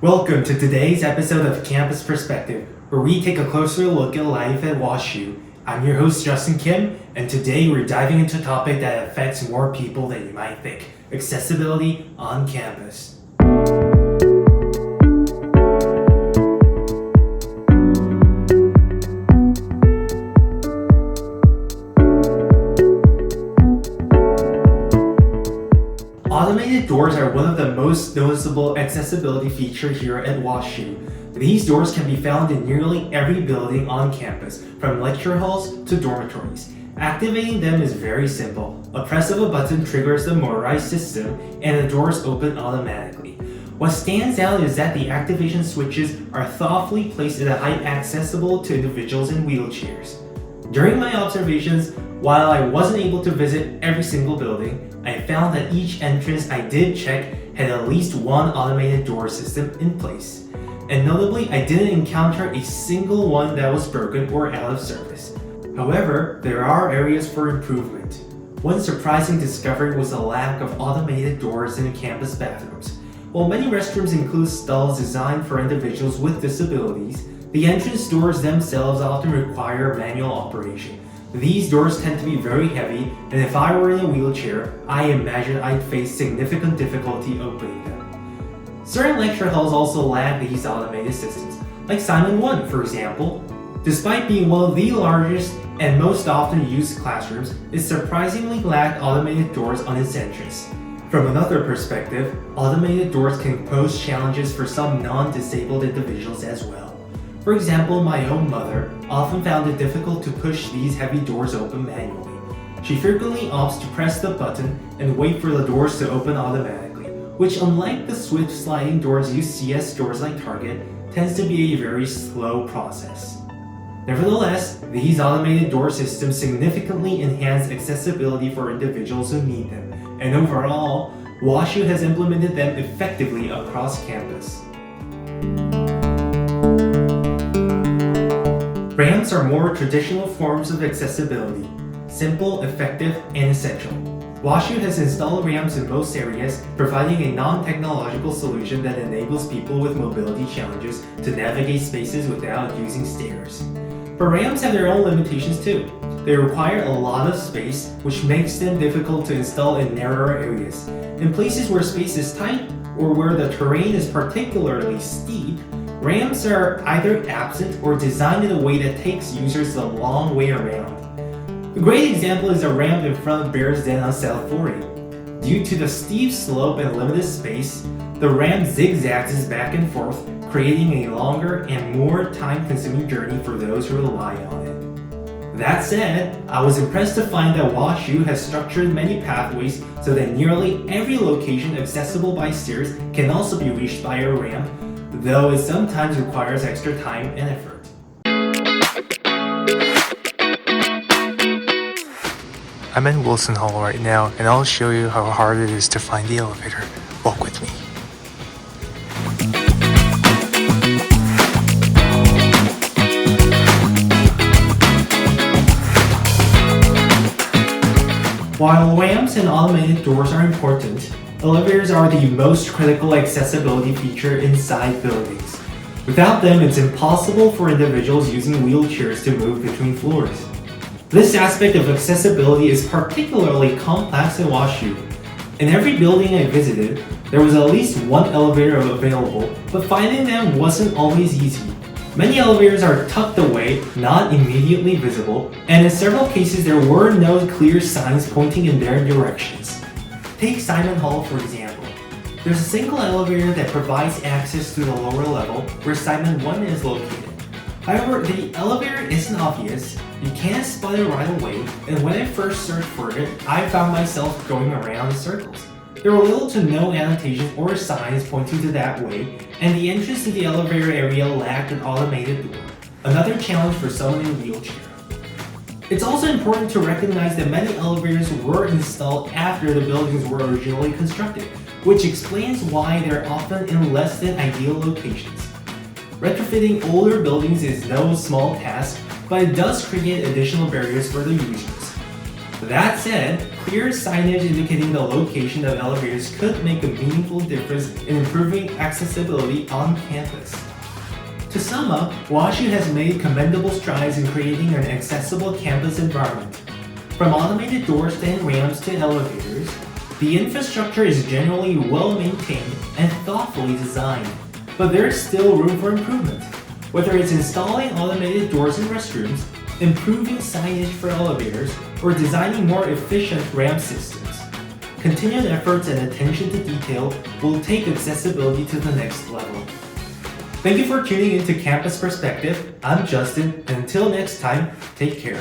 Welcome to today's episode of Campus Perspective, where we take a closer look at life at WashU. I'm your host, Justin Kim, and today we're diving into a topic that affects more people than you might think: accessibility on campus. Automated doors are one of the most noticeable accessibility features here at WashU. These doors can be found in nearly every building on campus, from lecture halls to dormitories. Activating them is very simple. A press of a button triggers the motorized system, and the doors open automatically. What stands out is that the activation switches are thoughtfully placed at a height accessible to individuals in wheelchairs. During my observations, while I wasn't able to visit every single building, I found that each entrance I did check had at least one automated door system in place. And notably, I didn't encounter a single one that was broken or out of service. However, there are areas for improvement. One surprising discovery was the lack of automated doors in campus bathrooms. While many restrooms include stalls designed for individuals with disabilities, the entrance doors themselves often require manual operation. These doors tend to be very heavy, and if I were in a wheelchair, I imagine I'd face significant difficulty opening them. Certain lecture halls also lack these automated systems, like Simon 1, for example. Despite being one of the largest and most often used classrooms, it surprisingly lacked automated doors on its entrance. From another perspective, automated doors can pose challenges for some non-disabled individuals as well. For example, my own mother often found it difficult to push these heavy doors open manually. She frequently opts to press the button and wait for the doors to open automatically, which, unlike the swift sliding doors you see at stores like Target, tends to be a very slow process. Nevertheless, these automated door systems significantly enhance accessibility for individuals who need them, and overall, WashU has implemented them effectively across campus. Ramps are more traditional forms of accessibility, simple, effective, and essential. WashU has installed ramps in most areas, providing a non-technological solution that enables people with mobility challenges to navigate spaces without using stairs. But ramps have their own limitations too. They require a lot of space, which makes them difficult to install in narrower areas. In places where space is tight or where the terrain is particularly steep, ramps are either absent or designed in a way that takes users a long way around. A great example is a ramp in front of Bear's Den on South 40. Due to the steep slope and limited space, the ramp zigzags back and forth, creating a longer and more time-consuming journey for those who rely on it. That said, I was impressed to find that WashU has structured many pathways so that nearly every location accessible by stairs can also be reached by a ramp, though it sometimes requires extra time and effort. I'm in Wilson Hall right now, and I'll show you how hard it is to find the elevator. Walk with me. While ramps and automated doors are important, elevators are the most critical accessibility feature inside buildings. Without them, it's impossible for individuals using wheelchairs to move between floors. This aspect of accessibility is particularly complex at WashU. In every building I visited, there was at least one elevator available, but finding them wasn't always easy. Many elevators are tucked away, not immediately visible, and in several cases there were no clear signs pointing in their directions. Take Simon Hall for example. There's a single elevator that provides access to the lower level where Simon 1 is located. However, the elevator isn't obvious, you can't spot it right away, and when I first searched for it, I found myself going around in circles. There were little to no annotations or signs pointing to that way, and the entrance to the elevator area lacked an automated door, another challenge for someone in a wheelchair. It's also important to recognize that many elevators were installed after the buildings were originally constructed, which explains why they're often in less than ideal locations. Retrofitting older buildings is no small task, but it does create additional barriers for the users. That said, clear signage indicating the location of elevators could make a meaningful difference in improving accessibility on campus. To sum up, WashU has made commendable strides in creating an accessible campus environment. From automated doors and ramps to elevators, the infrastructure is generally well maintained and thoughtfully designed, but there is still room for improvement. Whether it's installing automated doors in restrooms, improving signage for elevators, or designing more efficient ramp systems, continued efforts and attention to detail will take accessibility to the next level. Thank you for tuning into Campus Perspective. I'm Justin, and until next time, take care.